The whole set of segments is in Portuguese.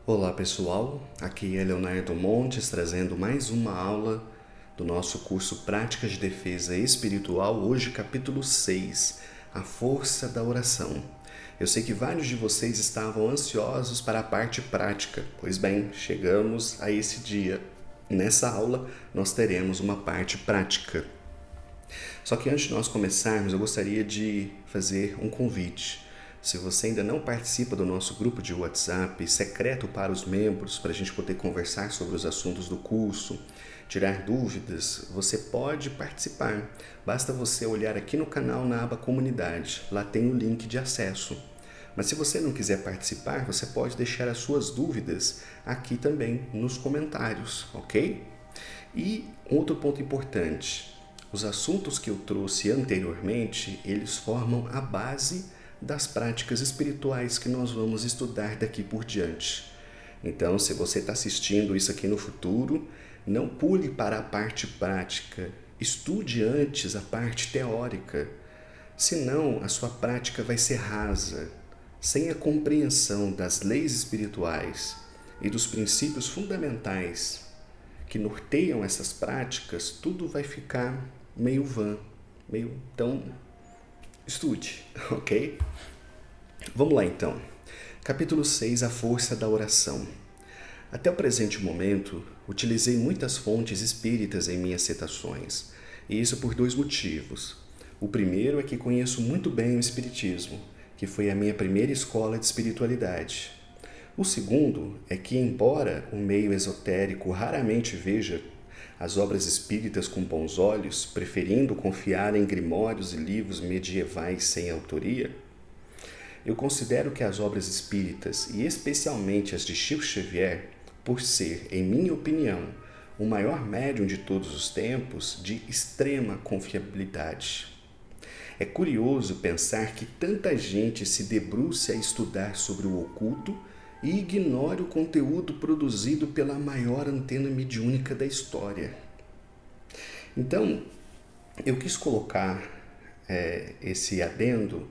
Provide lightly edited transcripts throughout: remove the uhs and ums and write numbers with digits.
Olá pessoal, aqui é Leonardo Montes trazendo mais uma aula do nosso curso Práticas de Defesa Espiritual, hoje capítulo 6, a força da oração. Eu sei que vários de vocês estavam ansiosos para a parte prática, pois bem, chegamos a esse dia. Nessa aula nós teremos uma parte prática. Só que antes de nós começarmos, eu gostaria de fazer um convite. Se você ainda não participa do nosso grupo de WhatsApp secreto para os membros, para a gente poder conversar sobre os assuntos do curso, tirar dúvidas, você pode participar. Basta você olhar aqui no canal na aba Comunidade, lá tem o link de acesso. Mas se você não quiser participar, você pode deixar as suas dúvidas aqui também nos comentários, ok? E outro ponto importante, os assuntos que eu trouxe anteriormente, eles formam a base das práticas espirituais que nós vamos estudar daqui por diante. Então, se você está assistindo isso aqui no futuro, não pule para a parte prática, estude antes a parte teórica, senão a sua prática vai ser rasa, sem a compreensão das leis espirituais e dos princípios fundamentais que norteiam essas práticas, tudo vai ficar meio vã, então estude, ok? Vamos lá então. Capítulo 6, a força da oração. Até o presente momento, utilizei muitas fontes espíritas em minhas citações, e isso por dois motivos. O primeiro é que conheço muito bem o Espiritismo, que foi a minha primeira escola de espiritualidade. O segundo é que, embora o meio esotérico raramente veja as obras espíritas com bons olhos, preferindo confiar em grimórios e livros medievais sem autoria, eu considero que as obras espíritas, e especialmente as de Chico Xavier, por ser, em minha opinião, o maior médium de todos os tempos, de extrema confiabilidade. É curioso pensar que tanta gente se debruce a estudar sobre o oculto e ignore o conteúdo produzido pela maior antena mediúnica da história. Então, eu quis colocar esse adendo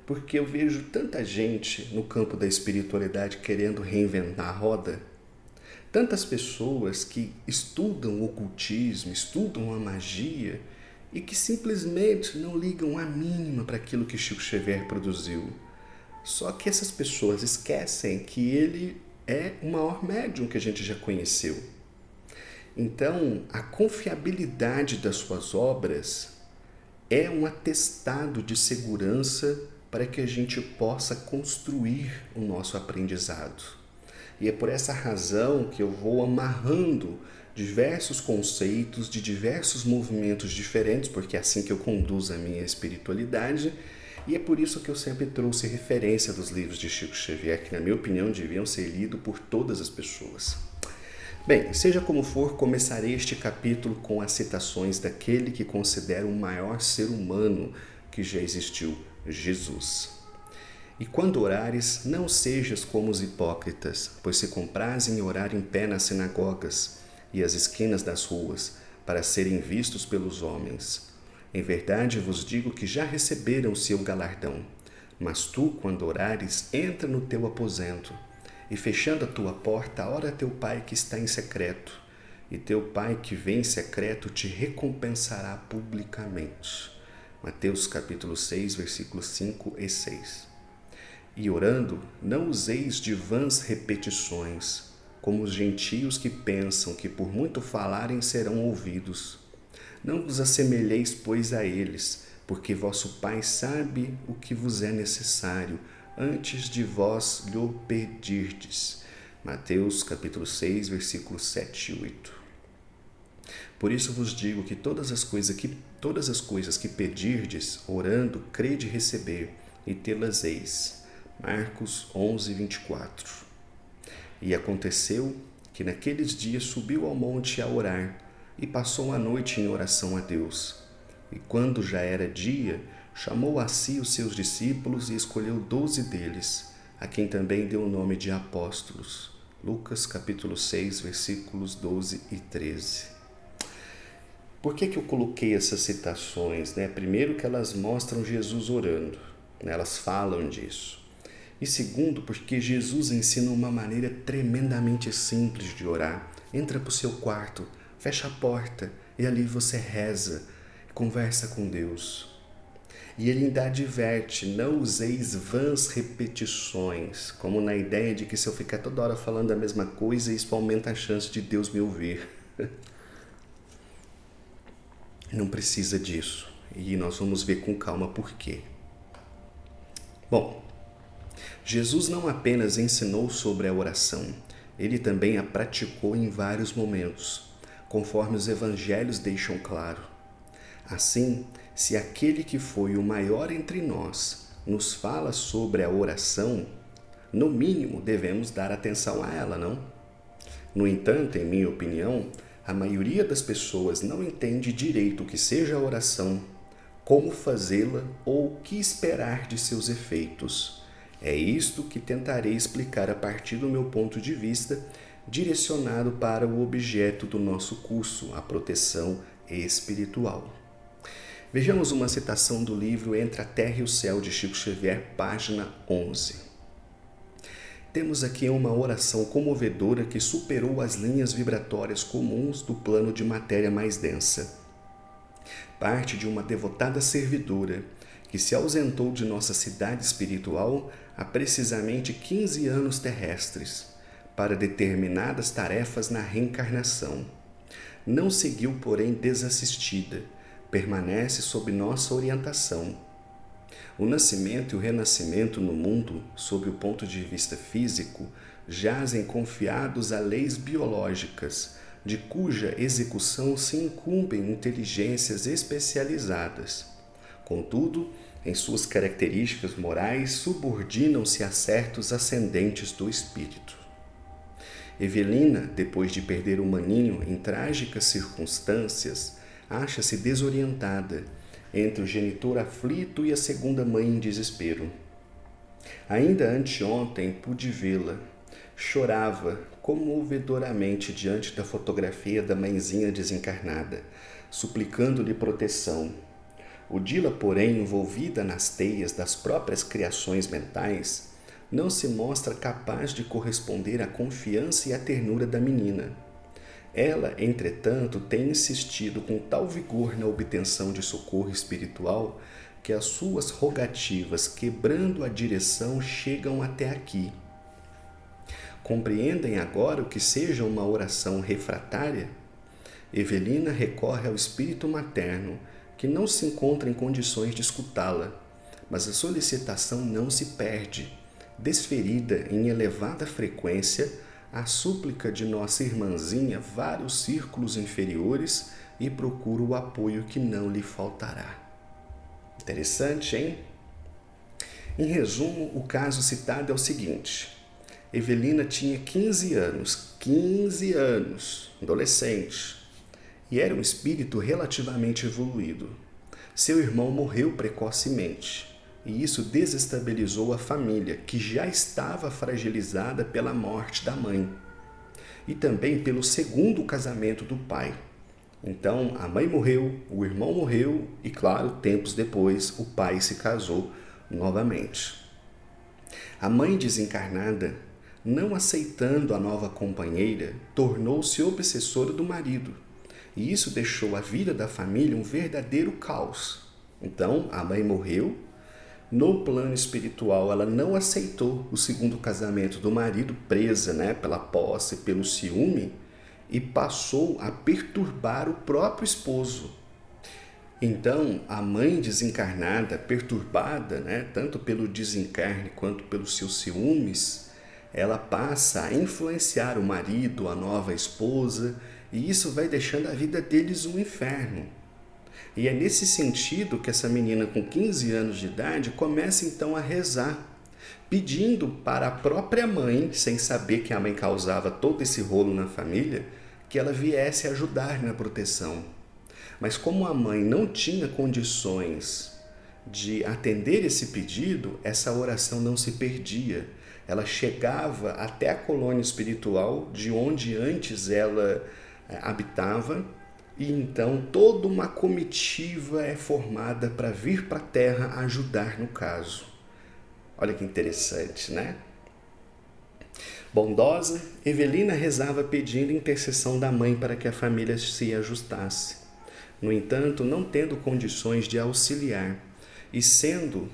porque eu vejo tanta gente no campo da espiritualidade querendo reinventar a roda, tantas pessoas que estudam o ocultismo, estudam a magia e que simplesmente não ligam a mínima para aquilo que Chico Xavier produziu. Só que essas pessoas esquecem que ele é o maior médium que a gente já conheceu. Então, a confiabilidade das suas obras é um atestado de segurança para que a gente possa construir o nosso aprendizado. E é por essa razão que eu vou amarrando diversos conceitos de diversos movimentos diferentes, porque é assim que eu conduzo a minha espiritualidade. E é por isso que eu sempre trouxe referência dos livros de Chico Xavier, que na minha opinião deviam ser lidos por todas as pessoas. Bem, seja como for, começarei este capítulo com as citações daquele que considero o maior ser humano que já existiu, Jesus. E quando orares, não sejas como os hipócritas, pois se comprazem em orar em pé nas sinagogas e às esquinas das ruas, para serem vistos pelos homens. Em verdade vos digo que já receberam o seu galardão. Mas tu, quando orares, entra no teu aposento, e fechando a tua porta, ora a teu Pai que está em secreto, e teu Pai que vem em secreto te recompensará publicamente. Mateus capítulo 6, versículos 5 e 6. E orando, não useis de vãs repetições, como os gentios que pensam que por muito falarem serão ouvidos. Não vos assemelheis, pois, a eles, porque vosso Pai sabe o que vos é necessário, antes de vós lhe pedirdes. Mateus capítulo 6, versículos 7 e 8. Por isso vos digo que todas as coisas que pedirdes, orando, crede receber, e tê-las eis. Marcos 11, 24. E aconteceu que naqueles dias subiu ao monte a orar, e passou a noite em oração a Deus. E quando já era dia, chamou a si os seus discípulos e escolheu 12 deles, a quem também deu o nome de apóstolos. Lucas capítulo 6, versículos 12 e 13. Por que eu coloquei essas citações? Primeiro que elas mostram Jesus orando, elas falam disso. E segundo, porque Jesus ensina uma maneira tremendamente simples de orar. Entra para o seu quarto, fecha a porta e ali você reza, conversa com Deus. E ele ainda adverte, não useis vãs repetições, como na ideia de que se eu ficar toda hora falando a mesma coisa, isso aumenta a chance de Deus me ouvir. Não precisa disso. E nós vamos ver com calma por quê. Bom, Jesus não apenas ensinou sobre a oração, ele também a praticou em vários momentos, conforme os evangelhos deixam claro. Assim, se aquele que foi o maior entre nós nos fala sobre a oração, no mínimo devemos dar atenção a ela, não? No entanto, em minha opinião, a maioria das pessoas não entende direito o que seja a oração, como fazê-la ou o que esperar de seus efeitos. É isto que tentarei explicar a partir do meu ponto de vista, direcionado para o objeto do nosso curso, a proteção espiritual. Vejamos uma citação do livro Entre a Terra e o Céu, de Chico Xavier, página 11. Temos aqui uma oração comovedora que superou as linhas vibratórias comuns do plano de matéria mais densa. Parte de uma devotada servidora que se ausentou de nossa cidade espiritual há precisamente 15 anos terrestres, para determinadas tarefas na reencarnação. Não seguiu, porém, desassistida, permanece sob nossa orientação. O nascimento e o renascimento no mundo, sob o ponto de vista físico, jazem confiados a leis biológicas, de cuja execução se incumbem inteligências especializadas. Contudo, em suas características morais, subordinam-se a certos ascendentes do espírito. Evelina, depois de perder o maninho em trágicas circunstâncias, acha-se desorientada entre o genitor aflito e a segunda mãe em desespero. Ainda anteontem pude vê-la. Chorava comovedoramente diante da fotografia da mãezinha desencarnada, suplicando-lhe proteção. Odila, porém, envolvida nas teias das próprias criações mentais, não se mostra capaz de corresponder à confiança e à ternura da menina. Ela, entretanto, tem insistido com tal vigor na obtenção de socorro espiritual que as suas rogativas, quebrando a direção, chegam até aqui. Compreendem agora o que seja uma oração refratária? Evelina recorre ao espírito materno, que não se encontra em condições de escutá-la, mas a solicitação não se perde, desferida em elevada frequência, a súplica de nossa irmãzinha vários círculos inferiores e procura o apoio que não lhe faltará. Interessante, hein? Em resumo, o caso citado é o seguinte. Evelina tinha 15 anos, adolescente, e era um espírito relativamente evoluído. Seu irmão morreu precocemente, e isso desestabilizou a família, que já estava fragilizada pela morte da mãe, e também pelo segundo casamento do pai. Então, a mãe morreu, o irmão morreu, e claro, tempos depois, o pai se casou novamente. A mãe desencarnada, não aceitando a nova companheira, tornou-se obsessora do marido, e isso deixou a vida da família um verdadeiro caos. Então, a mãe morreu. No plano espiritual, ela não aceitou o segundo casamento do marido, presa, pela posse, pelo ciúme, e passou a perturbar o próprio esposo. Então, a mãe desencarnada, perturbada, tanto pelo desencarne quanto pelos seus ciúmes, ela passa a influenciar o marido, a nova esposa, e isso vai deixando a vida deles um inferno. E é nesse sentido que essa menina com 15 anos de idade começa então a rezar, pedindo para a própria mãe, sem saber que a mãe causava todo esse rolo na família, que ela viesse ajudar na proteção. Mas como a mãe não tinha condições de atender esse pedido, essa oração não se perdia. Ela chegava até a colônia espiritual de onde antes ela habitava, e então toda uma comitiva é formada para vir para a Terra ajudar no caso. Olha que interessante, né? Bondosa, Evelina rezava pedindo intercessão da mãe para que a família se ajustasse. No entanto, não tendo condições de auxiliar e sendo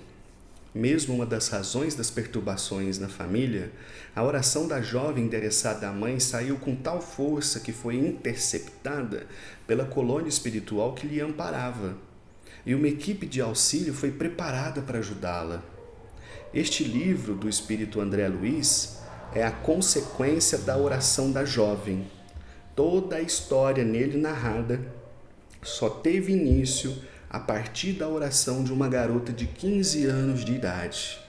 mesmo uma das razões das perturbações na família, a oração da jovem endereçada à mãe saiu com tal força que foi interceptada pela colônia espiritual que lhe amparava, e uma equipe de auxílio foi preparada para ajudá-la. Este livro do espírito André Luiz é a consequência da oração da jovem. Toda a história nele narrada só teve início a partir da oração de uma garota de 15 anos de idade.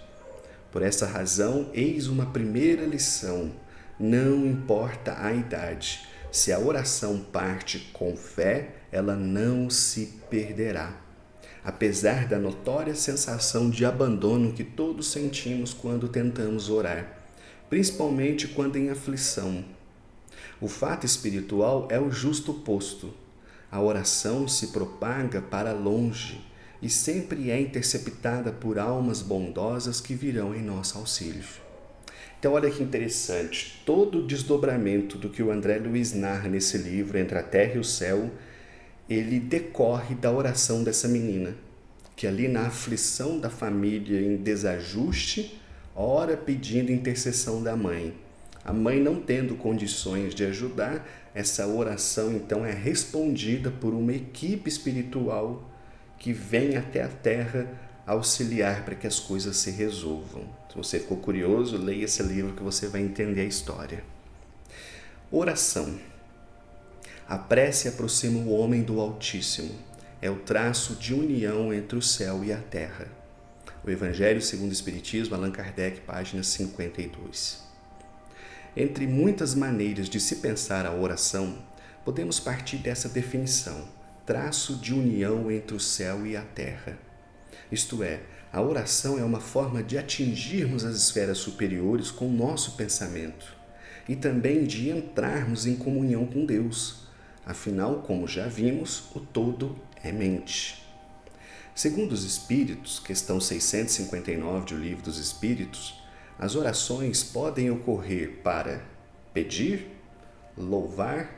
Por essa razão, eis uma primeira lição: não importa a idade, se a oração parte com fé, ela não se perderá. Apesar da notória sensação de abandono que todos sentimos quando tentamos orar, principalmente quando em aflição. O fato espiritual é o justo oposto. A oração se propaga para longe e sempre é interceptada por almas bondosas que virão em nosso auxílio. Então, olha que interessante, todo o desdobramento do que o André Luiz narra nesse livro, Entre a Terra e o Céu, ele decorre da oração dessa menina, que ali na aflição da família, em desajuste, ora pedindo intercessão da mãe. A mãe não tendo condições de ajudar, essa oração então é respondida por uma equipe espiritual que vem até a Terra auxiliar para que as coisas se resolvam. Se você ficou curioso, leia esse livro que você vai entender a história. Oração. A prece aproxima o homem do Altíssimo. É o traço de união entre o céu e a terra. O Evangelho segundo o Espiritismo, Allan Kardec, página 52. Entre muitas maneiras de se pensar a oração, podemos partir dessa definição: traço de união entre o céu e a terra. Isto é, a oração é uma forma de atingirmos as esferas superiores com o nosso pensamento e também de entrarmos em comunhão com Deus. Afinal, como já vimos, o todo é mente. Segundo os Espíritos, questão 659 do Livro dos Espíritos, as orações podem ocorrer para pedir, louvar.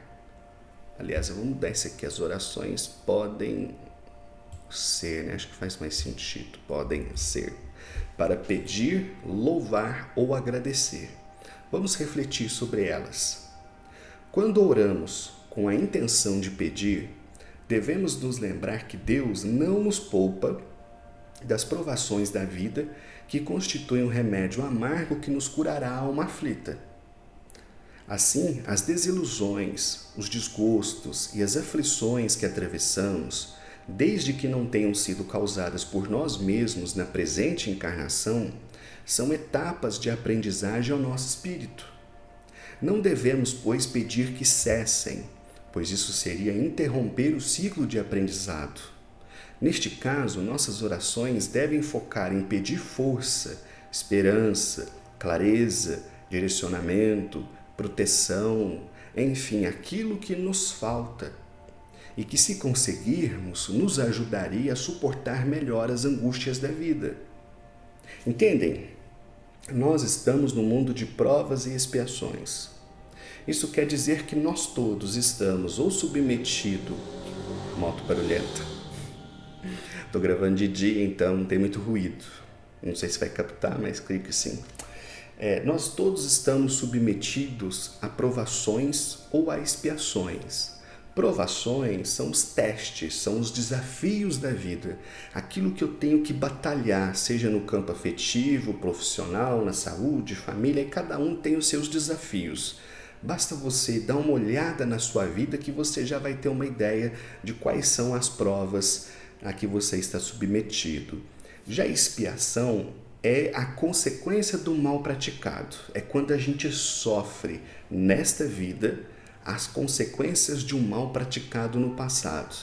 Aliás, eu vou mudar isso aqui. As orações podem ser, né? Acho que faz mais sentido. Podem ser para pedir, louvar ou agradecer. Vamos refletir sobre elas. Quando oramos com a intenção de pedir, devemos nos lembrar que Deus não nos poupa das provações da vida que constituem um remédio amargo que nos curará a alma aflita. Assim, as desilusões, os desgostos e as aflições que atravessamos, desde que não tenham sido causadas por nós mesmos na presente encarnação, são etapas de aprendizagem ao nosso espírito. Não devemos, pois, pedir que cessem, pois isso seria interromper o ciclo de aprendizado. Neste caso, nossas orações devem focar em pedir força, esperança, clareza, direcionamento, proteção, enfim, aquilo que nos falta e que, se conseguirmos, nos ajudaria a suportar melhor as angústias da vida. Entendem? Nós estamos no mundo de provas e expiações. Isso quer dizer que nós todos estamos ou submetidos... Moto barulhenta. Estou gravando de dia, então não tem muito ruído. Não sei se vai captar, mas creio que sim. Nós todos estamos submetidos a provações ou a expiações. Provações são os testes, são os desafios da vida. Aquilo que eu tenho que batalhar, seja no campo afetivo, profissional, na saúde, família, e cada um tem os seus desafios. Basta você dar uma olhada na sua vida que você já vai ter uma ideia de quais são as provas a que você está submetido. Já a expiação é a consequência do mal praticado. É quando a gente sofre nesta vida as consequências de um mal praticado no passado.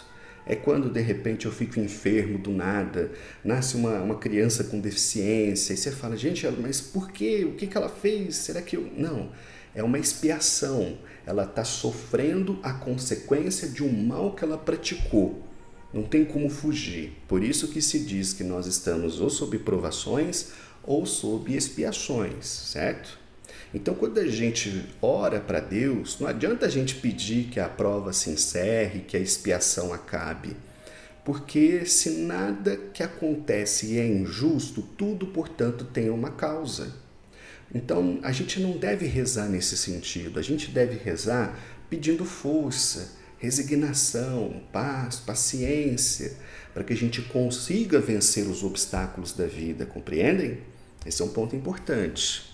É quando de repente eu fico enfermo do nada, nasce uma criança com deficiência, e você fala, gente, mas por quê? O que ela fez? Será que eu... Não, é uma expiação. Ela está sofrendo a consequência de um mal que ela praticou. Não tem como fugir. Por isso que se diz que nós estamos ou sob provações ou sob expiações, certo? Então, quando a gente ora para Deus, não adianta a gente pedir que a prova se encerre, que a expiação acabe. Porque se nada que acontece é injusto, tudo, portanto, tem uma causa. Então, a gente não deve rezar nesse sentido. A gente deve rezar pedindo força, resignação, paz, paciência, para que a gente consiga vencer os obstáculos da vida, compreendem? Esse é um ponto importante.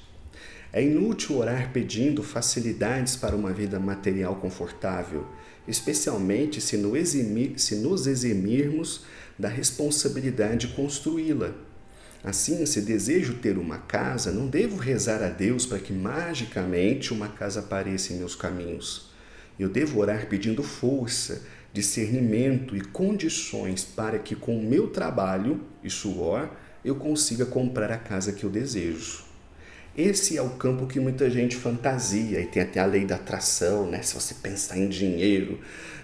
É inútil orar pedindo facilidades para uma vida material confortável, especialmente se nos eximirmos da responsabilidade de construí-la. Assim, se desejo ter uma casa, não devo rezar a Deus para que magicamente uma casa apareça em meus caminhos. Eu devo orar pedindo força, discernimento e condições para que com o meu trabalho e suor eu consiga comprar a casa que eu desejo. Esse é o campo que muita gente fantasia, e tem até a lei da atração, né? Se você pensar em dinheiro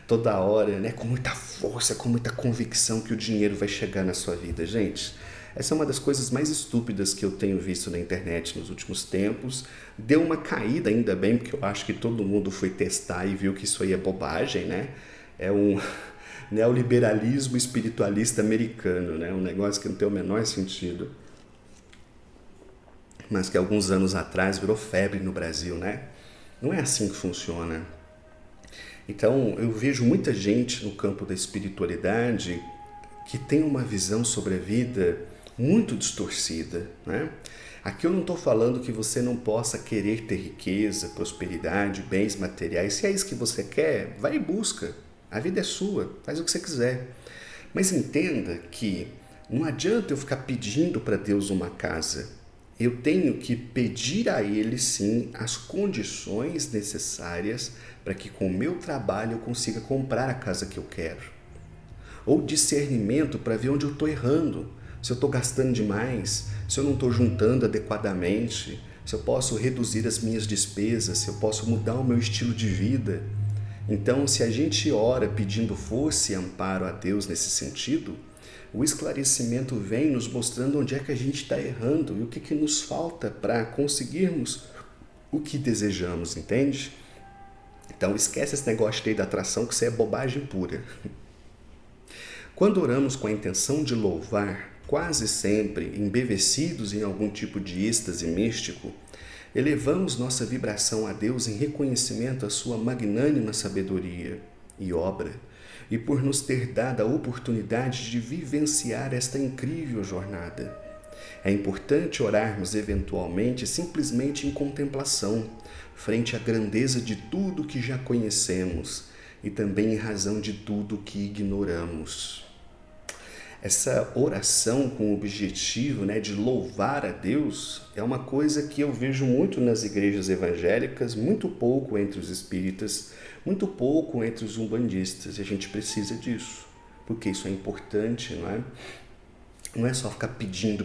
toda hora, né? Com muita força, com muita convicção que o dinheiro vai chegar na sua vida. Gente, essa é uma das coisas mais estúpidas que eu tenho visto na internet nos últimos tempos. Deu uma caída, ainda bem, porque eu acho que todo mundo foi testar e viu que isso aí é bobagem, né? É um neoliberalismo espiritualista americano, né? Um negócio que não tem o menor sentido, mas que alguns anos atrás virou febre no Brasil, né? Não é assim que funciona. Então, eu vejo muita gente no campo da espiritualidade que tem uma visão sobre a vida muito distorcida, né? Aqui eu não estou falando que você não possa querer ter riqueza, prosperidade, bens materiais. Se é isso que você quer, vai e busca. A vida é sua, faz o que você quiser. Mas entenda que não adianta eu ficar pedindo para Deus uma casa. Eu tenho que pedir a Ele, sim, as condições necessárias para que com o meu trabalho eu consiga comprar a casa que eu quero. Ou discernimento para ver onde eu estou errando, se eu estou gastando demais, se eu não estou juntando adequadamente, se eu posso reduzir as minhas despesas, se eu posso mudar o meu estilo de vida. Então, se a gente ora pedindo força e amparo a Deus nesse sentido, o esclarecimento vem nos mostrando onde é que a gente está errando e o que nos falta para conseguirmos o que desejamos, entende? Então esquece esse negócio aí da atração, que isso é bobagem pura. Quando oramos com a intenção de louvar, quase sempre embevecidos em algum tipo de êxtase místico, elevamos nossa vibração a Deus em reconhecimento à sua magnânima sabedoria e obra, e por nos ter dado a oportunidade de vivenciar esta incrível jornada. É importante orarmos eventualmente simplesmente em contemplação, frente à grandeza de tudo que já conhecemos e também em razão de tudo que ignoramos. Essa oração com o objetivo, de louvar a Deus é uma coisa que eu vejo muito nas igrejas evangélicas, muito pouco entre os espíritas, muito pouco entre os umbandistas, e a gente precisa disso, porque isso é importante, não é? Não é só ficar pedindo,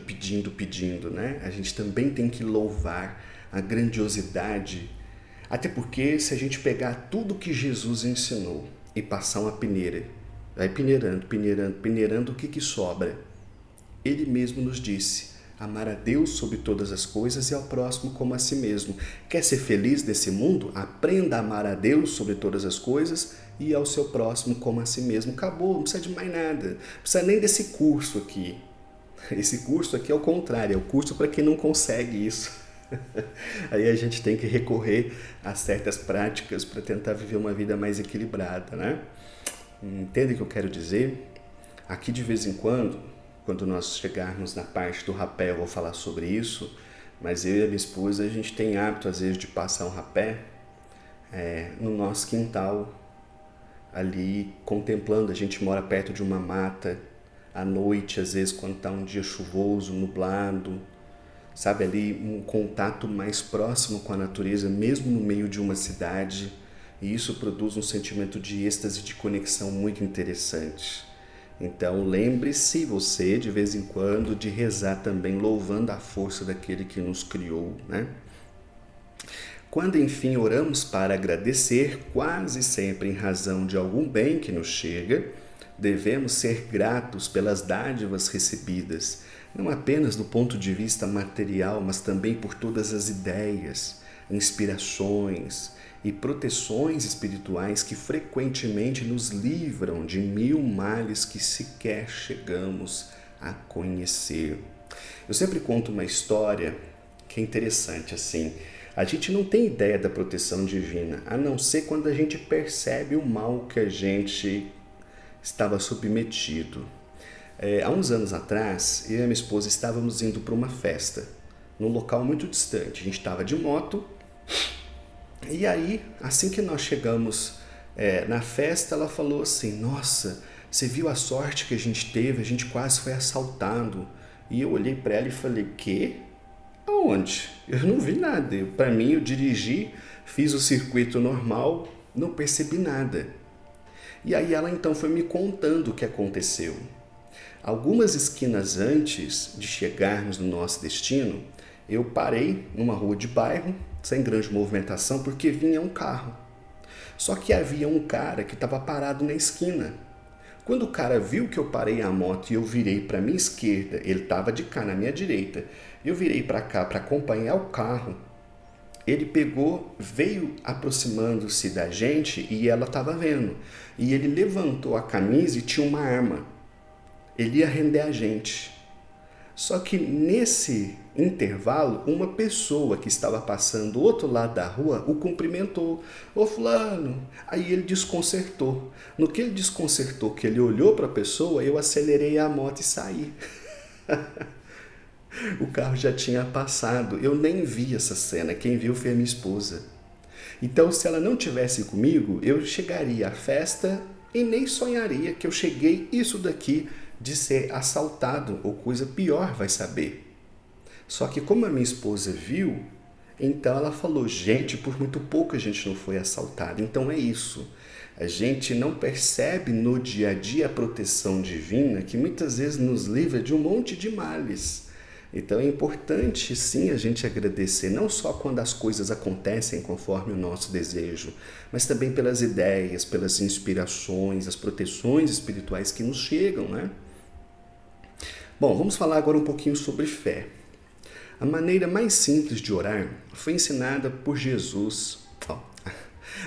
né? A gente também tem que louvar a grandiosidade, até porque se a gente pegar tudo que Jesus ensinou e passar uma peneira, vai peneirando, o que sobra? Ele mesmo nos disse: amar a Deus sobre todas as coisas e ao próximo como a si mesmo. Quer ser feliz nesse mundo? Aprenda a amar a Deus sobre todas as coisas e ao seu próximo como a si mesmo. Acabou, não precisa de mais nada. Não precisa nem desse curso aqui. Esse curso aqui é o contrário, é o curso para quem não consegue isso. Aí a gente tem que recorrer a certas práticas para tentar viver uma vida mais equilibrada, né? Entende o que eu quero dizer? Aqui de vez em quando nós chegarmos na parte do rapé, eu vou falar sobre isso, mas eu e a minha esposa, a gente tem hábito às vezes de passar um rapé no nosso quintal, ali contemplando. A gente mora perto de uma mata, à noite, às vezes quando está um dia chuvoso, nublado, sabe, ali um contato mais próximo com a natureza, mesmo no meio de uma cidade, e isso produz um sentimento de êxtase, de conexão muito interessante. Então lembre-se você, de vez em quando, de rezar também louvando a força daquele que nos criou, né? Quando enfim oramos para agradecer, quase sempre em razão de algum bem que nos chega, devemos ser gratos pelas dádivas recebidas, não apenas do ponto de vista material, mas também por todas as ideias, inspirações e proteções espirituais que frequentemente nos livram de mil males que sequer chegamos a conhecer. Eu sempre conto uma história que é interessante assim. A gente não tem ideia da proteção divina, a não ser quando a gente percebe o mal que a gente estava submetido. Há uns anos atrás, eu e a minha esposa estávamos indo para uma festa, num local muito distante. A gente estava de moto, e aí, assim que nós chegamos na festa, ela falou assim: nossa, você viu a sorte que a gente teve? A gente quase foi assaltado. E eu olhei para ela e falei: quê? Aonde? Eu não vi nada. Para mim, eu dirigi, fiz o circuito normal, não percebi nada. E aí ela então foi me contando o que aconteceu. Algumas esquinas antes de chegarmos no nosso destino, eu parei numa rua de bairro, sem grande movimentação, porque vinha um carro. Só que havia um cara que estava parado na esquina. Quando o cara viu que eu parei a moto e eu virei para minha esquerda, ele estava de cá na minha direita, eu virei para cá para acompanhar o carro, ele pegou, veio aproximando-se da gente e ela estava vendo. E ele levantou a camisa e tinha uma arma. Ele ia render a gente. Só que nesse intervalo, uma pessoa que estava passando do outro lado da rua o cumprimentou. Ô fulano! Aí ele desconcertou. No que ele desconcertou, que ele olhou para a pessoa, eu acelerei a moto e saí. O carro já tinha passado. Eu nem vi essa cena. Quem viu foi a minha esposa. Então, se ela não tivesse comigo, eu chegaria à festa e nem sonharia que eu cheguei isso daqui de ser assaltado ou coisa pior, vai saber. Só que como a minha esposa viu, então ela falou: gente, por muito pouco a gente não foi assaltado. Então é isso. A gente não percebe no dia a dia a proteção divina que muitas vezes nos livra de um monte de males. Então é importante sim a gente agradecer, não só quando as coisas acontecem conforme o nosso desejo, mas também pelas ideias, pelas inspirações, as proteções espirituais que nos chegam, né? Bom, vamos falar agora um pouquinho sobre fé. A maneira mais simples de orar foi ensinada por Jesus.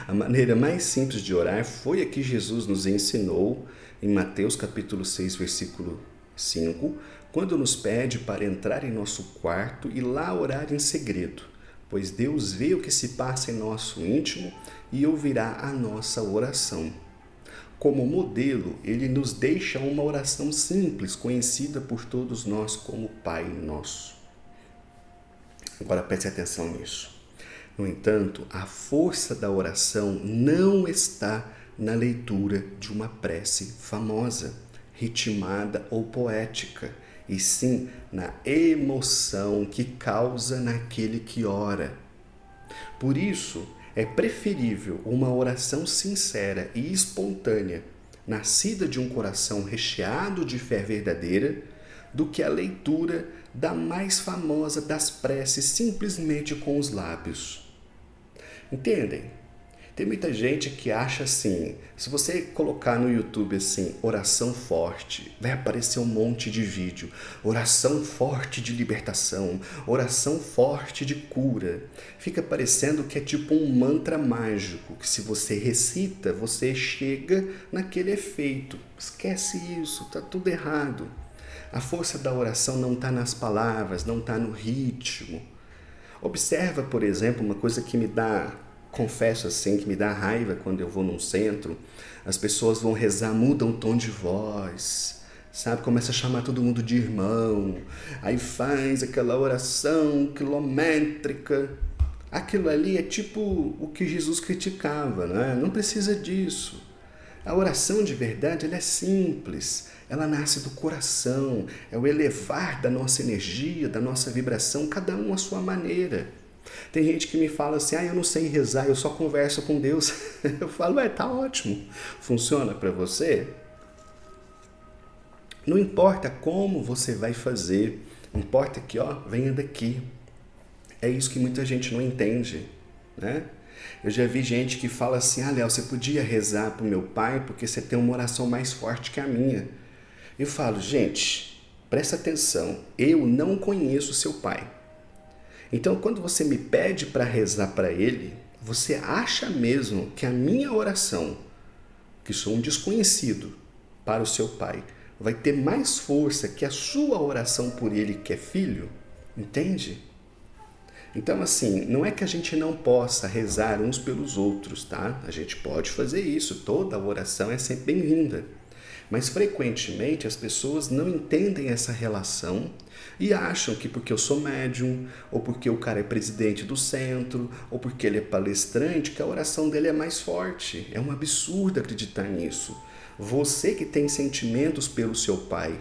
A maneira mais simples de orar foi a que Jesus nos ensinou em Mateus capítulo 6, versículo 5, quando nos pede para entrar em nosso quarto e lá orar em segredo, pois Deus vê o que se passa em nosso íntimo e ouvirá a nossa oração. Como modelo, ele nos deixa uma oração simples, conhecida por todos nós como Pai Nosso. Agora preste atenção nisso. No entanto, a força da oração não está na leitura de uma prece famosa, ritmada ou poética, e sim na emoção que causa naquele que ora. Por isso, é preferível uma oração sincera e espontânea, nascida de um coração recheado de fé verdadeira, do que a leitura da mais famosa das preces simplesmente com os lábios. Entendem? Tem muita gente que acha assim, se você colocar no YouTube assim, oração forte, vai aparecer um monte de vídeo. Oração forte de libertação, oração forte de cura. Fica parecendo que é tipo um mantra mágico, que se você recita, você chega naquele efeito. Esquece isso, tá tudo errado. A força da oração não está nas palavras, não está no ritmo. Observa, por exemplo, uma coisa que confesso assim, que me dá raiva quando eu vou num centro. As pessoas vão rezar, mudam o tom de voz, sabe? Começa a chamar todo mundo de irmão. Aí faz aquela oração quilométrica. Aquilo ali é tipo o que Jesus criticava, né? Não precisa disso. A oração de verdade, ela é simples. Ela nasce do coração. É o elevar da nossa energia, da nossa vibração, cada um à sua maneira. Tem gente que me fala assim, eu não sei rezar, eu só converso com Deus. Eu falo, tá ótimo. Funciona para você? Não importa como você vai fazer, importa que, venha daqui. É isso que muita gente não entende, né? Eu já vi gente que fala assim, Léo, você podia rezar para o meu pai porque você tem uma oração mais forte que a minha. Eu falo, gente, Presta atenção, eu não conheço seu pai. Então, quando você me pede para rezar para ele, você acha mesmo que a minha oração, que sou um desconhecido para o seu pai, vai ter mais força que a sua oração por ele que é filho? Entende? Então, assim, não é que a gente não possa rezar uns pelos outros, tá? A gente pode fazer isso, toda oração é sempre bem-vinda. Mas frequentemente as pessoas não entendem essa relação e acham que porque eu sou médium, ou porque o cara é presidente do centro, ou porque ele é palestrante, que a oração dele é mais forte. É um absurdo acreditar nisso. Você que tem sentimentos pelo seu pai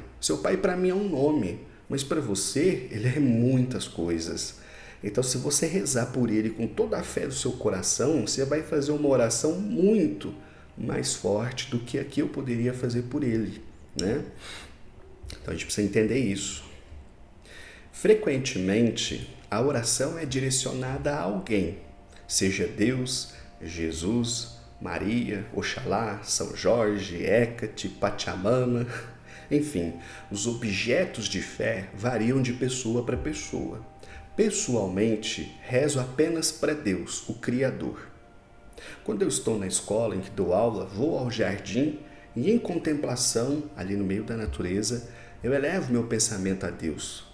para mim é um nome, mas para você ele é muitas coisas. Então, se você rezar por ele com toda a fé do seu coração, você vai fazer uma oração muito mais forte do que a que eu poderia fazer por ele, né? Então, a gente precisa entender isso. Frequentemente, a oração é direcionada a alguém, seja Deus, Jesus, Maria, Oxalá, São Jorge, Hecate, Pachamama, enfim, os objetos de fé variam de pessoa para pessoa. Pessoalmente, rezo apenas para Deus, o Criador. Quando eu estou na escola em que dou aula, vou ao jardim e em contemplação, ali no meio da natureza, eu elevo meu pensamento a Deus.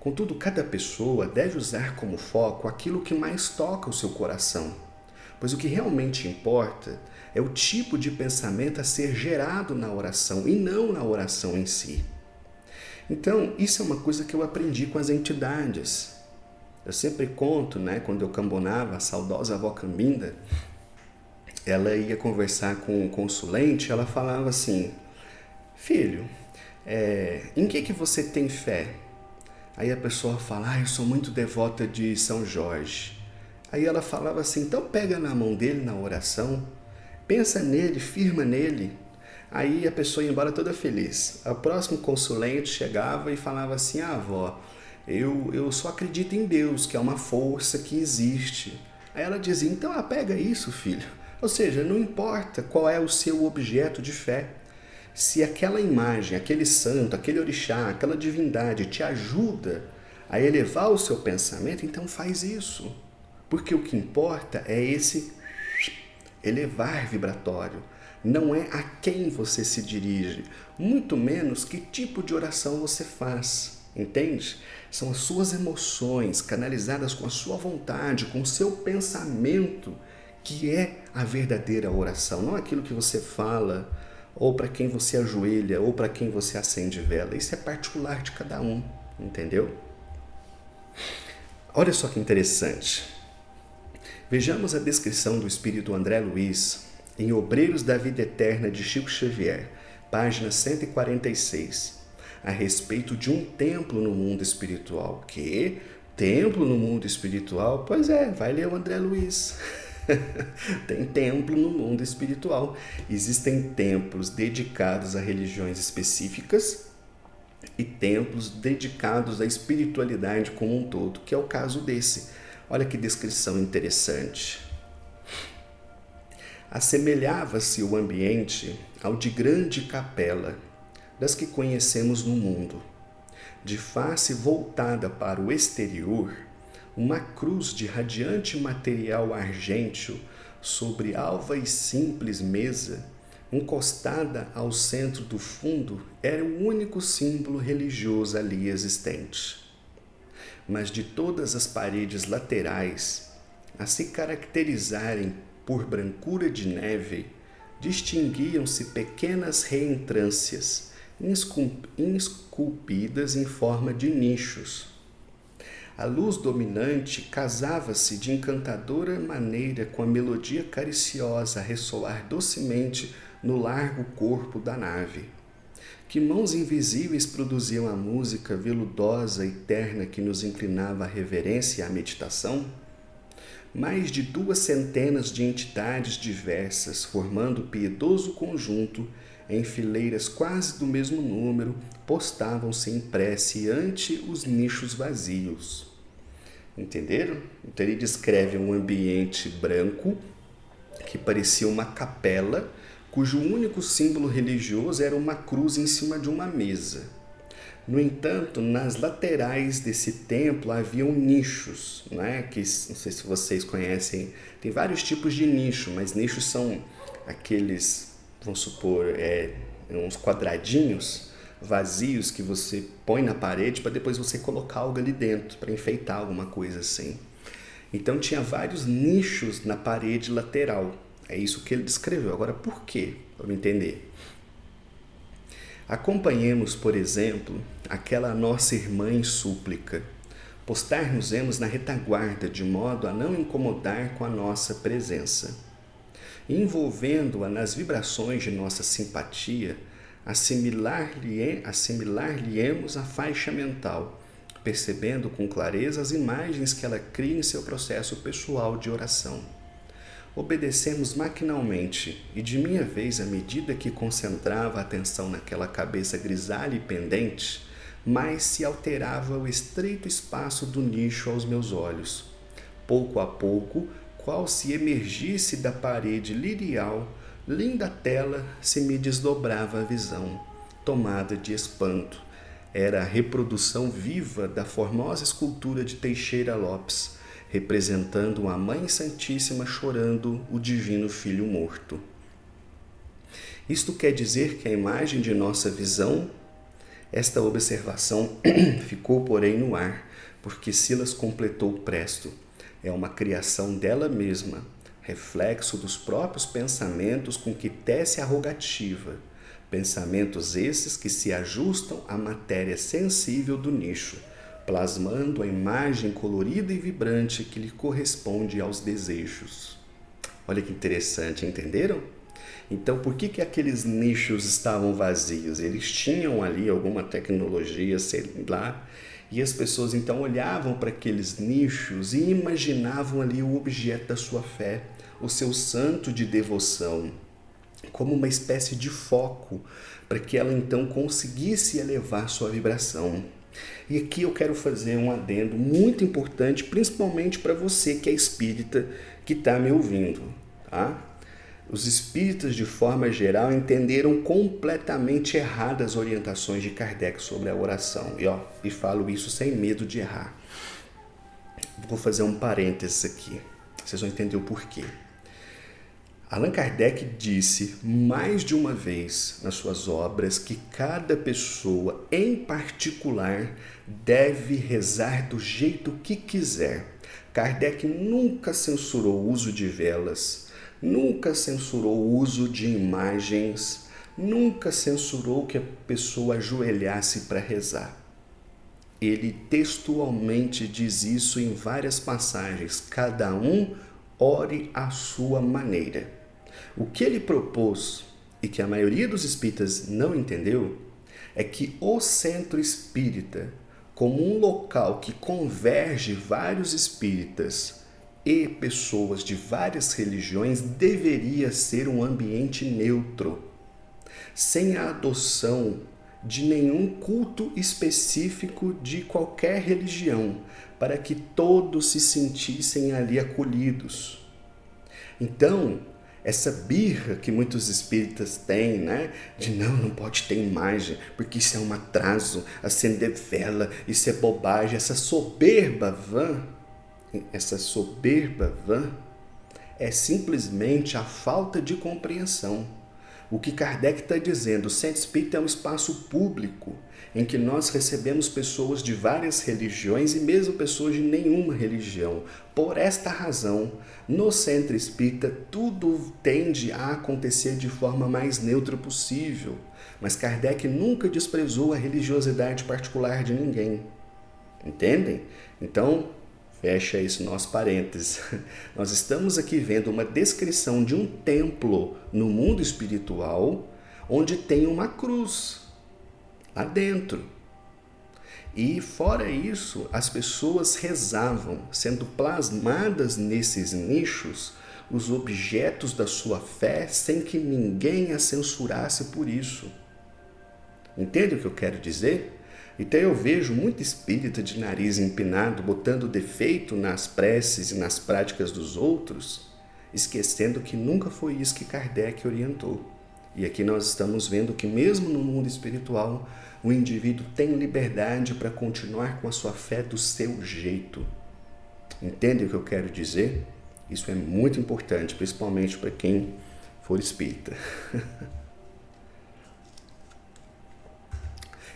Contudo, cada pessoa deve usar como foco aquilo que mais toca o seu coração, pois o que realmente importa é o tipo de pensamento a ser gerado na oração e não na oração em si. Então, isso é uma coisa que eu aprendi com as entidades. Eu sempre conto, né, quando eu cambonava, a saudosa avó Cambinda, ela ia conversar com um consulente, ela falava assim, filho, em que você tem fé? Aí a pessoa fala, eu sou muito devota de São Jorge. Aí ela falava assim, então pega na mão dele na oração, pensa nele, firma nele. Aí a pessoa ia embora toda feliz. O próximo consulente chegava e falava assim, avó, eu só acredito em Deus, que é uma força que existe. Aí ela dizia, então pega isso, filho. Ou seja, não importa qual é o seu objeto de fé. Se aquela imagem, aquele santo, aquele orixá, aquela divindade te ajuda a elevar o seu pensamento, então faz isso. Porque o que importa é esse elevar vibratório. Não é a quem você se dirige, muito menos que tipo de oração você faz. Entende? São as suas emoções canalizadas com a sua vontade, com o seu pensamento, que é a verdadeira oração, não aquilo que você fala, ou para quem você ajoelha, ou para quem você acende vela. Isso é particular de cada um, entendeu? Olha só que interessante. Vejamos a descrição do espírito André Luiz em Obreiros da Vida Eterna de Chico Xavier, página 146, a respeito de um templo no mundo espiritual. Que? Templo no mundo espiritual? Pois é, vai ler o André Luiz. Tem templo no mundo espiritual. Existem templos dedicados a religiões específicas e templos dedicados à espiritualidade como um todo, que é o caso desse. Olha que descrição interessante. Assemelhava-se o ambiente ao de grande capela, das que conhecemos no mundo. De face voltada para o exterior, uma cruz de radiante material argênteo sobre alva e simples mesa, encostada ao centro do fundo, era o único símbolo religioso ali existente. Mas de todas as paredes laterais, a se caracterizarem por brancura de neve, distinguiam-se pequenas reentrâncias, esculpidas em forma de nichos. A luz dominante casava-se de encantadora maneira com a melodia cariciosa a ressoar docemente no largo corpo da nave. Que mãos invisíveis produziam a música veludosa e terna que nos inclinava à reverência e à meditação? Mais de 200 de entidades diversas, formando piedoso conjunto, em fileiras quase do mesmo número, postavam-se em prece ante os nichos vazios. Entenderam? Então ele descreve um ambiente branco que parecia uma capela, cujo único símbolo religioso era uma cruz em cima de uma mesa. No entanto, nas laterais desse templo haviam nichos, né? Que não sei se vocês conhecem, tem vários tipos de nicho, mas nichos são aqueles, vamos supor, uns quadradinhos vazios que você põe na parede para depois você colocar algo ali dentro, para enfeitar alguma coisa assim. Então tinha vários nichos na parede lateral. É isso que ele descreveu. Agora, por quê? Vamos entender. Acompanhemos, por exemplo, aquela nossa irmã em súplica. Postar-nos-emos na retaguarda, de modo a não incomodar com a nossa presença. Envolvendo-a nas vibrações de nossa simpatia, assimilar-lhe-emos a faixa mental, percebendo com clareza as imagens que ela cria em seu processo pessoal de oração. Obedecemos maquinalmente, e de minha vez, à medida que concentrava a atenção naquela cabeça grisalha e pendente, mais se alterava o estreito espaço do nicho aos meus olhos. Pouco a pouco, qual se emergisse da parede lirial, linda tela se me desdobrava a visão, tomada de espanto. Era a reprodução viva da formosa escultura de Teixeira Lopes, representando a Mãe Santíssima chorando o Divino Filho morto. Isto quer dizer que a imagem de nossa visão, esta observação ficou, porém, no ar, porque Silas completou presto. É uma criação dela mesma, reflexo dos próprios pensamentos com que tece a rogativa, pensamentos esses que se ajustam à matéria sensível do nicho, plasmando a imagem colorida e vibrante que lhe corresponde aos desejos. Olha que interessante, entenderam? Então, por que aqueles nichos estavam vazios? Eles tinham ali alguma tecnologia, sei lá, e as pessoas então olhavam para aqueles nichos e imaginavam ali o objeto da sua fé, o seu santo de devoção, como uma espécie de foco, para que ela então conseguisse elevar sua vibração. E aqui eu quero fazer um adendo muito importante, principalmente para você que é espírita, que está me ouvindo, tá? Os espíritas, de forma geral, entenderam completamente erradas as orientações de Kardec sobre a oração. E falo isso sem medo de errar. Vou fazer um parênteses aqui, vocês vão entender o porquê. Allan Kardec disse mais de uma vez nas suas obras que cada pessoa, em particular, deve rezar do jeito que quiser. Kardec nunca censurou o uso de velas, nunca censurou o uso de imagens, nunca censurou que a pessoa ajoelhasse para rezar. Ele textualmente diz isso em várias passagens, cada um ore à sua maneira. O que ele propôs, e que a maioria dos espíritas não entendeu, é que o centro espírita, como um local que converge vários espíritas e pessoas de várias religiões, deveria ser um ambiente neutro, sem a adoção de nenhum culto específico de qualquer religião, para que todos se sentissem ali acolhidos. Então, essa birra que muitos espíritas têm, né? De não pode ter imagem, porque isso é um atraso, acender vela, isso é bobagem, essa soberba vã, é simplesmente a falta de compreensão. O que Kardec está dizendo, o centro espírita é um espaço público, em que nós recebemos pessoas de várias religiões e mesmo pessoas de nenhuma religião. Por esta razão, no centro espírita, tudo tende a acontecer de forma mais neutra possível. Mas Kardec nunca desprezou a religiosidade particular de ninguém. Entendem? Então, fecha esse nosso parênteses. Nós estamos aqui vendo uma descrição de um templo no mundo espiritual, onde tem uma cruz lá dentro. E fora isso, as pessoas rezavam, sendo plasmadas nesses nichos os objetos da sua fé, sem que ninguém a censurasse por isso. Entende o que eu quero dizer? Então eu vejo muito espírita de nariz empinado botando defeito nas preces e nas práticas dos outros, esquecendo que nunca foi isso que Kardec orientou. E aqui nós estamos vendo que mesmo no mundo espiritual, o indivíduo tem liberdade para continuar com a sua fé do seu jeito. Entende o que eu quero dizer? Isso é muito importante, principalmente para quem for espírita.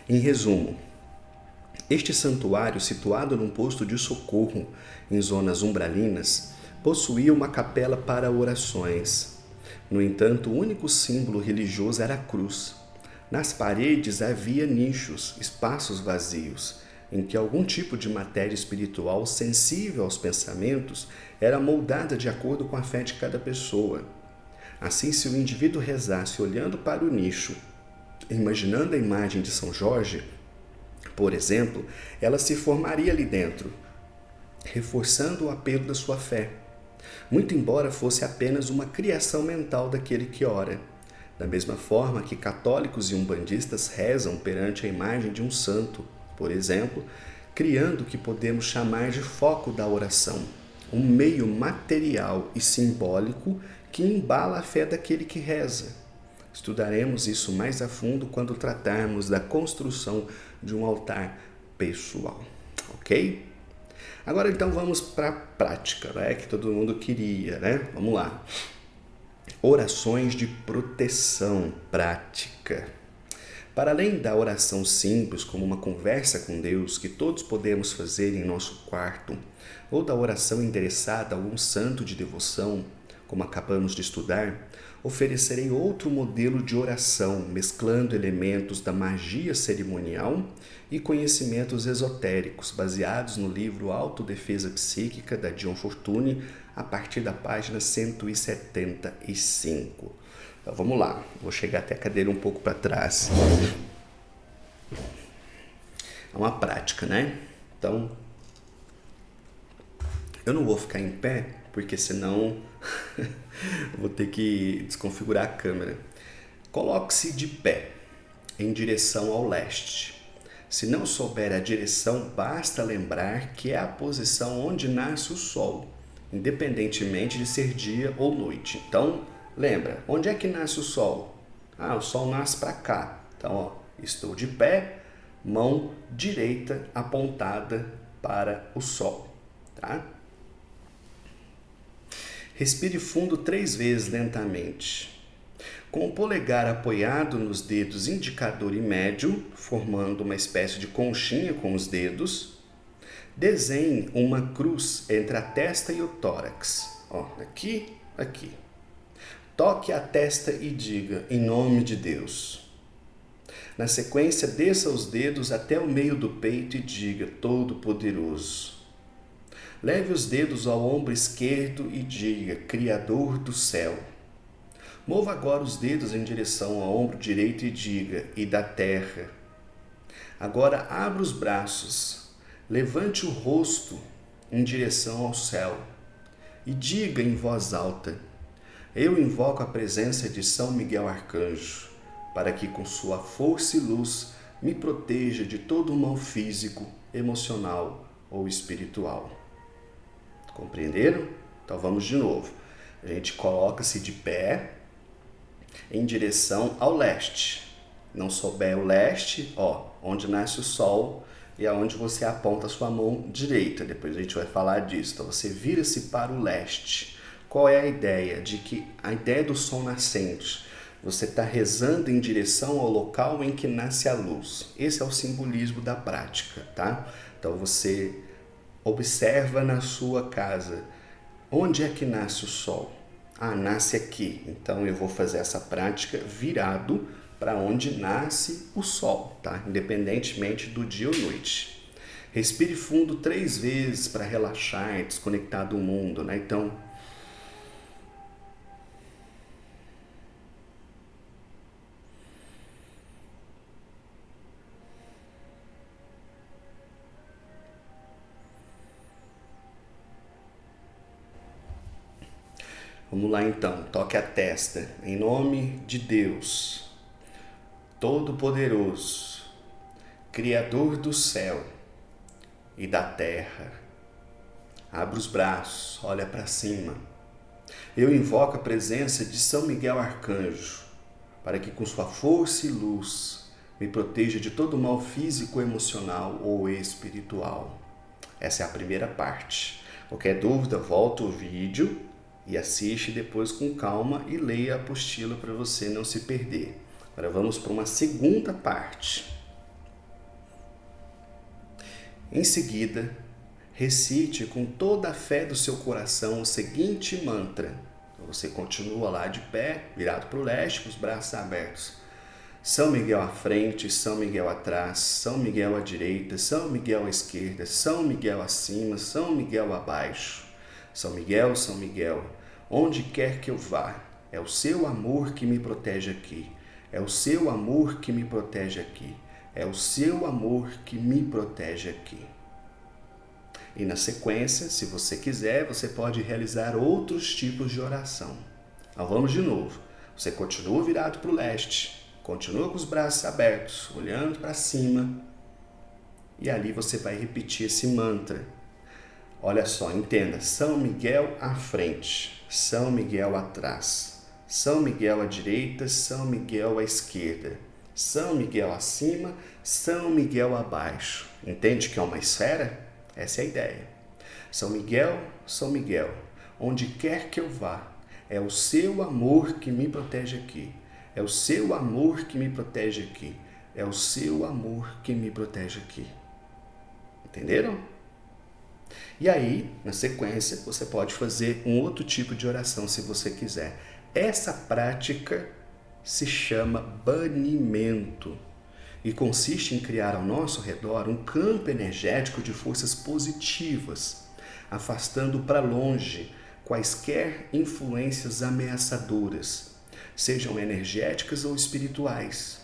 Em resumo, este santuário, situado num posto de socorro em zonas umbralinas, possuía uma capela para orações. No entanto, o único símbolo religioso era a cruz. Nas paredes havia nichos, espaços vazios, em que algum tipo de matéria espiritual sensível aos pensamentos era moldada de acordo com a fé de cada pessoa. Assim, se o indivíduo rezasse olhando para o nicho, imaginando a imagem de São Jorge, por exemplo, ela se formaria ali dentro, reforçando o apelo da sua fé, muito embora fosse apenas uma criação mental daquele que ora. Da mesma forma que católicos e umbandistas rezam perante a imagem de um santo, por exemplo, criando o que podemos chamar de foco da oração, um meio material e simbólico que embala a fé daquele que reza. Estudaremos isso mais a fundo quando tratarmos da construção de um altar pessoal, ok? Agora então vamos para a prática, né? Que todo mundo queria, né? Vamos lá. Orações de proteção prática. Para além da oração simples, como uma conversa com Deus que todos podemos fazer em nosso quarto, ou da oração endereçada a algum santo de devoção, como acabamos de estudar, oferecerei outro modelo de oração, mesclando elementos da magia cerimonial e conhecimentos esotéricos, baseados no livro Autodefesa Psíquica, da John Fortune, a partir da página 175. Então, vamos lá, vou chegar até a cadeira um pouco para trás. É uma prática, né? Então, eu não vou ficar em pé, porque senão vou ter que desconfigurar a câmera. Coloque-se de pé, em direção ao leste. Se não souber a direção, basta lembrar que é a posição onde nasce o sol, independentemente de ser dia ou noite. Então, lembra, onde é que nasce o sol? O sol nasce para cá. Então, estou de pé, mão direita apontada para o sol, tá? Respire fundo 3 vezes lentamente. Com o polegar apoiado nos dedos indicador e médio, formando uma espécie de conchinha com os dedos, desenhe uma cruz entre a testa e o tórax. Aqui. Toque a testa e diga, em nome de Deus. Na sequência, desça os dedos até o meio do peito e diga, Todo-Poderoso. Leve os dedos ao ombro esquerdo e diga, Criador do céu. Mova agora os dedos em direção ao ombro direito e diga, e da terra. Agora abra os braços, levante o rosto em direção ao céu e diga em voz alta, eu invoco a presença de São Miguel Arcanjo, para que com sua força e luz me proteja de todo o mal físico, emocional ou espiritual. Compreenderam? Então vamos de novo. A gente coloca-se de pé em direção ao leste. Não souber o leste, onde nasce o sol e aonde você aponta a sua mão direita. Depois a gente vai falar disso. Então você vira-se para o leste. Qual é a ideia? A ideia do sol nascente. Você está rezando em direção ao local em que nasce a luz. Esse é o simbolismo da prática, tá? Então você observa na sua casa. Onde é que nasce o sol? Nasce aqui. Então eu vou fazer essa prática virado para onde nasce o sol, tá? Independentemente do dia ou noite. Respire fundo 3 vezes para relaxar, desconectar do mundo, né? Então, vamos lá então, toque a testa, em nome de Deus, Todo-Poderoso, Criador do céu e da terra. Abra os braços, olha para cima. Eu invoco a presença de São Miguel Arcanjo, para que com sua força e luz me proteja de todo mal físico, emocional ou espiritual. Essa é a primeira parte. Qualquer dúvida, volta o vídeo e assiste depois com calma e leia a apostila para você não se perder. Agora vamos para uma segunda parte. Em seguida, recite com toda a fé do seu coração o seguinte mantra. Você continua lá de pé, virado para o leste, com os braços abertos. São Miguel à frente, São Miguel atrás, São Miguel à direita, São Miguel à esquerda, São Miguel acima, São Miguel abaixo. São Miguel, onde quer que eu vá, é o seu amor que me protege aqui. É o seu amor que me protege aqui. É o seu amor que me protege aqui. E na sequência, se você quiser, você pode realizar outros tipos de oração. Então vamos de novo. Você continua virado para o leste, continua com os braços abertos, olhando para cima. E ali você vai repetir esse mantra. Olha só, entenda. São Miguel à frente, São Miguel atrás, São Miguel à direita, São Miguel à esquerda, São Miguel acima, São Miguel abaixo. Entende que é uma esfera? Essa é a ideia. São Miguel, onde quer que eu vá, é o seu amor que me protege aqui. É o seu amor que me protege aqui. É o seu amor que me protege aqui. Entenderam? E aí, na sequência, você pode fazer um outro tipo de oração se você quiser. Essa prática se chama banimento e consiste em criar ao nosso redor um campo energético de forças positivas, afastando para longe quaisquer influências ameaçadoras, sejam energéticas ou espirituais.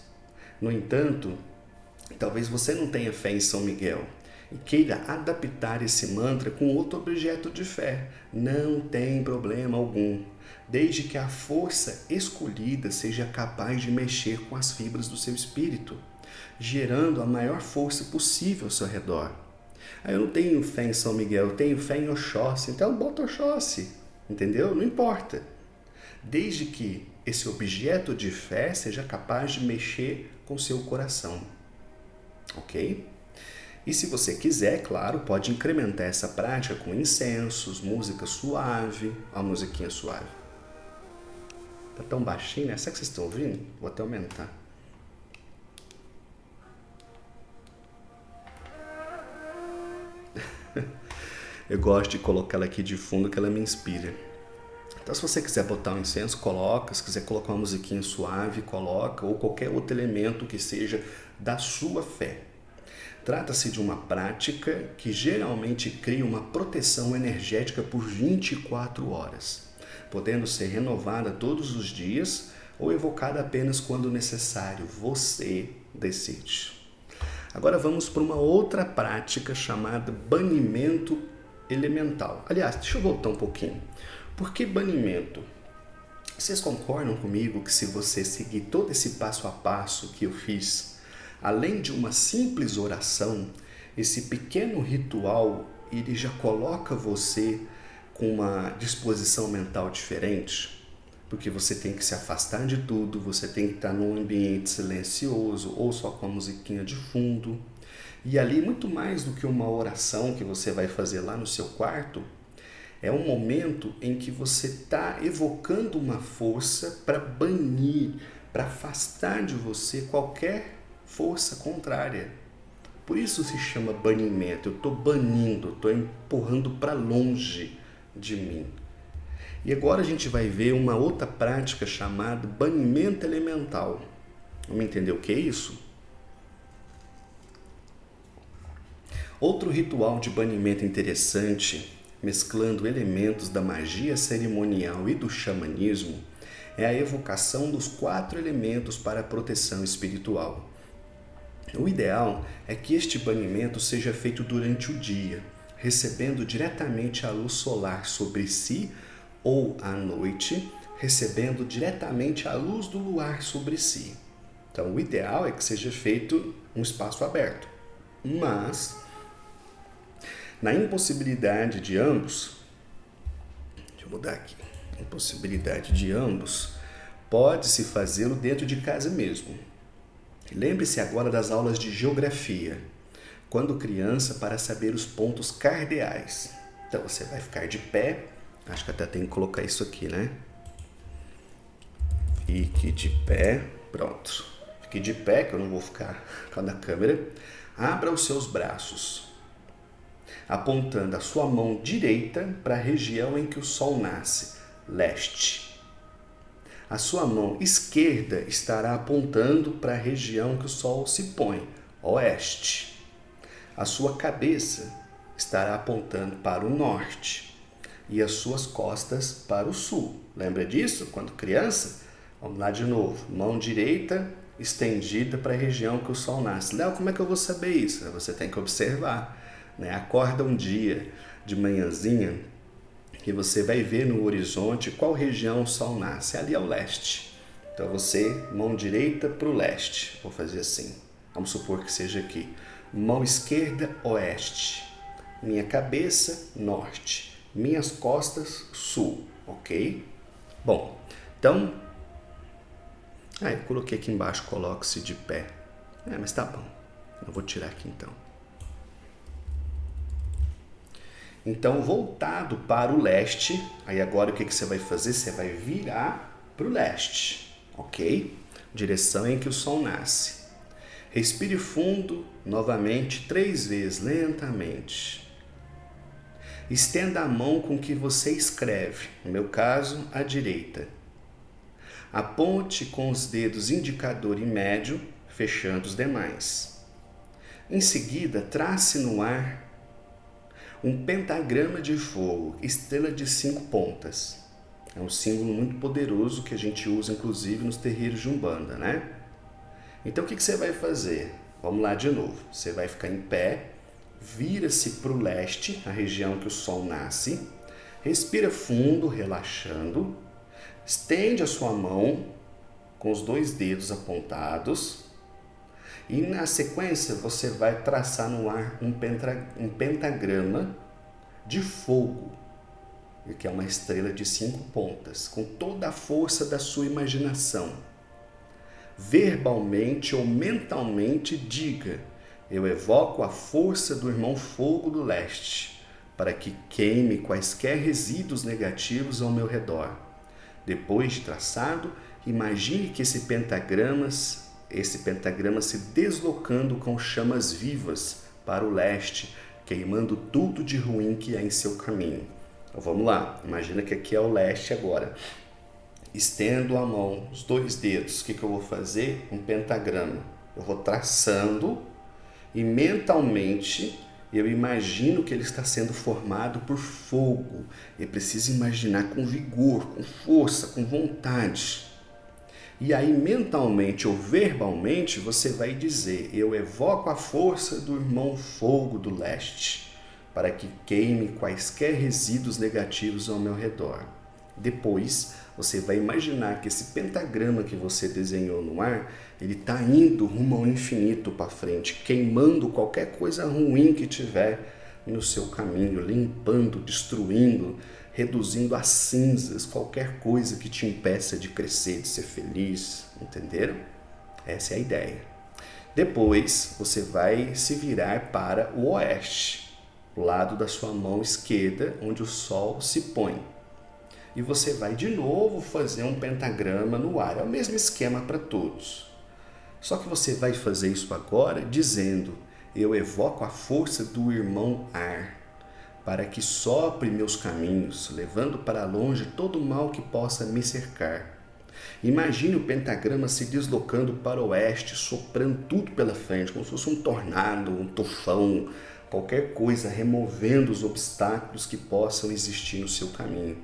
No entanto, talvez você não tenha fé em São Miguel e queira adaptar esse mantra com outro objeto de fé. Não tem problema algum, desde que a força escolhida seja capaz de mexer com as fibras do seu espírito, gerando a maior força possível ao seu redor. Eu não tenho fé em São Miguel, eu tenho fé em Oxóssi, então bota Oxóssi, entendeu? Não importa. Desde que esse objeto de fé seja capaz de mexer com o seu coração, ok? E se você quiser, claro, pode incrementar essa prática com incensos, música suave, a musiquinha suave. Tá tão baixinho, né? Será que vocês estão ouvindo? Vou até aumentar. Eu gosto de colocar ela aqui de fundo, que ela me inspira. Então, se você quiser botar um incenso, coloca. Se quiser colocar uma musiquinha suave, coloca. Ou qualquer outro elemento que seja da sua fé. Trata-se de uma prática que geralmente cria uma proteção energética por 24 horas, podendo ser renovada todos os dias ou evocada apenas quando necessário. Você decide. Agora vamos para uma outra prática chamada banimento elemental. Aliás, deixa eu voltar um pouquinho. Por que banimento? Vocês concordam comigo que se você seguir todo esse passo a passo que eu fiz, além de uma simples oração, esse pequeno ritual, ele já coloca você com uma disposição mental diferente? Porque você tem que se afastar de tudo, você tem que estar num ambiente silencioso ou só com a musiquinha de fundo. E ali, muito mais do que uma oração que você vai fazer lá no seu quarto, é um momento em que você está evocando uma força para banir, para afastar de você qualquer força contrária. Por isso se chama banimento. Eu estou banindo, estou empurrando para longe de mim. E agora a gente vai ver uma outra prática chamada banimento elemental. Vamos entender o que é isso? Outro ritual de banimento interessante, mesclando elementos da magia cerimonial e do xamanismo, é a evocação dos 4 elementos para a proteção espiritual. O ideal é que este banimento seja feito durante o dia, recebendo diretamente a luz solar sobre si, ou à noite, recebendo diretamente a luz do luar sobre si. Então, o ideal é que seja feito um espaço aberto. Mas, na impossibilidade de ambos, deixa eu mudar aqui, impossibilidade de ambos, pode-se fazê-lo dentro de casa mesmo. Lembre-se agora das aulas de geografia, quando criança, para saber os pontos cardeais. Então, você vai ficar de pé. Acho que até tem que colocar isso aqui, né? Fique de pé. Pronto. Fique de pé, que eu não vou ficar com a da câmera. Abra os seus braços, apontando a sua mão direita para a região em que o sol nasce, leste. A sua mão esquerda estará apontando para a região que o sol se põe, oeste. A sua cabeça estará apontando para o norte e as suas costas para o sul. Lembra disso quando criança? Vamos lá de novo. Mão direita estendida para a região que o sol nasce. Léo, como é que eu vou saber isso? Você tem que observar, né? Acorda um dia de manhãzinha que você vai ver no horizonte qual região o sol nasce. Ali é o leste. Então você, mão direita para o leste. Vou fazer assim. Vamos supor que seja aqui. Mão esquerda, oeste. Minha cabeça, norte. Minhas costas, sul. Ok? Bom, então... eu coloquei aqui embaixo, coloque-se de pé. Mas tá bom. Eu vou tirar aqui então. Então, voltado para o leste, aí agora o que você vai fazer? Você vai virar para o leste, ok? Direção em que o sol nasce. Respire fundo, novamente, 3 vezes, lentamente. Estenda a mão com que você escreve, no meu caso, à direita. Aponte com os dedos indicador e médio, fechando os demais. Em seguida, trace no ar um pentagrama de fogo, estrela de 5 pontas. É um símbolo muito poderoso que a gente usa, inclusive, nos terreiros de Umbanda, né? Então, o que você vai fazer? Vamos lá de novo. Você vai ficar em pé, vira-se para o leste, a região que o sol nasce, respira fundo, relaxando, estende a sua mão com os 2 dedos apontados e, na sequência, você vai traçar no ar um pentagrama de fogo, que é uma estrela de 5 pontas, com toda a força da sua imaginação. Verbalmente ou mentalmente diga: eu evoco a força do irmão fogo do leste, para que queime quaisquer resíduos negativos ao meu redor. Depois de traçado, imagine que esse pentagrama se deslocando com chamas vivas para o leste, queimando tudo de ruim que há em seu caminho. Então vamos lá, imagina que aqui é o leste agora. Estendo a mão, os 2 dedos, o que eu vou fazer? Um pentagrama. Eu vou traçando e mentalmente eu imagino que ele está sendo formado por fogo. Eu preciso imaginar com vigor, com força, com vontade. E aí, mentalmente ou verbalmente, você vai dizer: eu evoco a força do irmão fogo do leste, para que queime quaisquer resíduos negativos ao meu redor. Depois, você vai imaginar que esse pentagrama que você desenhou no ar, ele está indo rumo ao infinito para frente, queimando qualquer coisa ruim que tiver no seu caminho, limpando, destruindo, reduzindo a cinzas qualquer coisa que te impeça de crescer, de ser feliz, entenderam? Essa é a ideia. Depois, você vai se virar para o oeste, o lado da sua mão esquerda, onde o sol se põe. E você vai de novo fazer um pentagrama no ar. É o mesmo esquema para todos. Só que você vai fazer isso agora dizendo: eu evoco a força do irmão ar, para que sopre meus caminhos, levando para longe todo o mal que possa me cercar. Imagine o pentagrama se deslocando para o oeste, soprando tudo pela frente, como se fosse um tornado, um tufão, qualquer coisa, removendo os obstáculos que possam existir no seu caminho.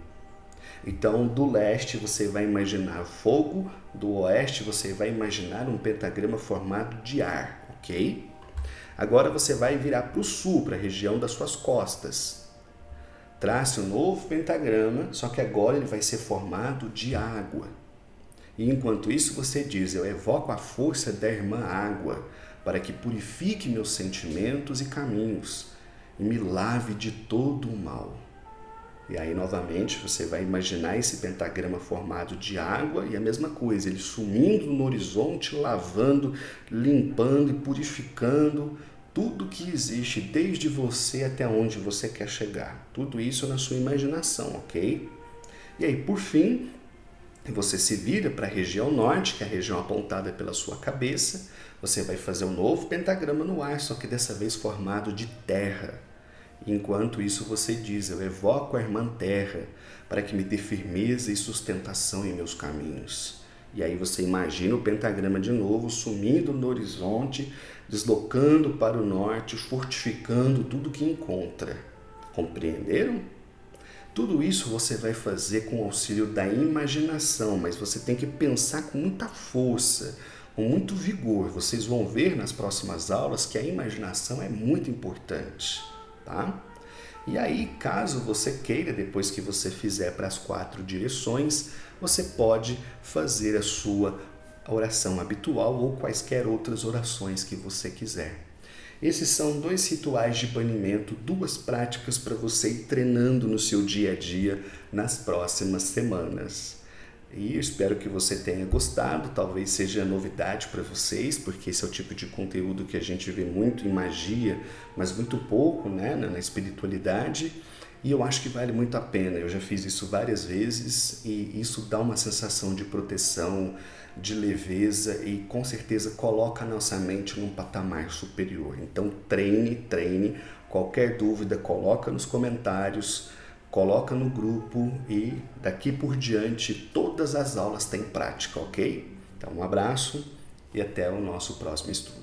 Então, do leste você vai imaginar fogo, do oeste você vai imaginar um pentagrama formado de ar, ok? Agora você vai virar para o sul, para a região das suas costas. Trace um novo pentagrama, só que agora ele vai ser formado de água. E enquanto isso você diz: eu evoco a força da irmã água, para que purifique meus sentimentos e caminhos, e me lave de todo o mal. E aí, novamente, você vai imaginar esse pentagrama formado de água e a mesma coisa, ele sumindo no horizonte, lavando, limpando e purificando tudo que existe, desde você até onde você quer chegar. Tudo isso na sua imaginação, ok? E aí, por fim, você se vira para a região norte, que é a região apontada pela sua cabeça. Você vai fazer um novo pentagrama no ar, só que dessa vez formado de terra. Enquanto isso você diz: eu evoco a irmã terra para que me dê firmeza e sustentação em meus caminhos. E aí você imagina o pentagrama de novo, sumindo no horizonte, deslocando para o norte, fortificando tudo que encontra. Compreenderam? Tudo isso você vai fazer com o auxílio da imaginação, mas você tem que pensar com muita força, com muito vigor. Vocês vão ver nas próximas aulas que a imaginação é muito importante, tá? E aí, caso você queira, depois que você fizer para as 4 direções, você pode fazer a sua oração habitual ou quaisquer outras orações que você quiser. Esses são 2 rituais de banimento, 2 práticas para você ir treinando no seu dia a dia nas próximas semanas. E eu espero que você tenha gostado, talvez seja novidade para vocês, porque esse é o tipo de conteúdo que a gente vê muito em magia, mas muito pouco, né, na espiritualidade. E eu acho que vale muito a pena. Eu já fiz isso várias vezes e isso dá uma sensação de proteção, de leveza e com certeza coloca a nossa mente num patamar superior. Então treine. Qualquer dúvida, coloca nos comentários, coloca no grupo e daqui por diante todas as aulas têm prática, ok? Então um abraço e até o nosso próximo estudo.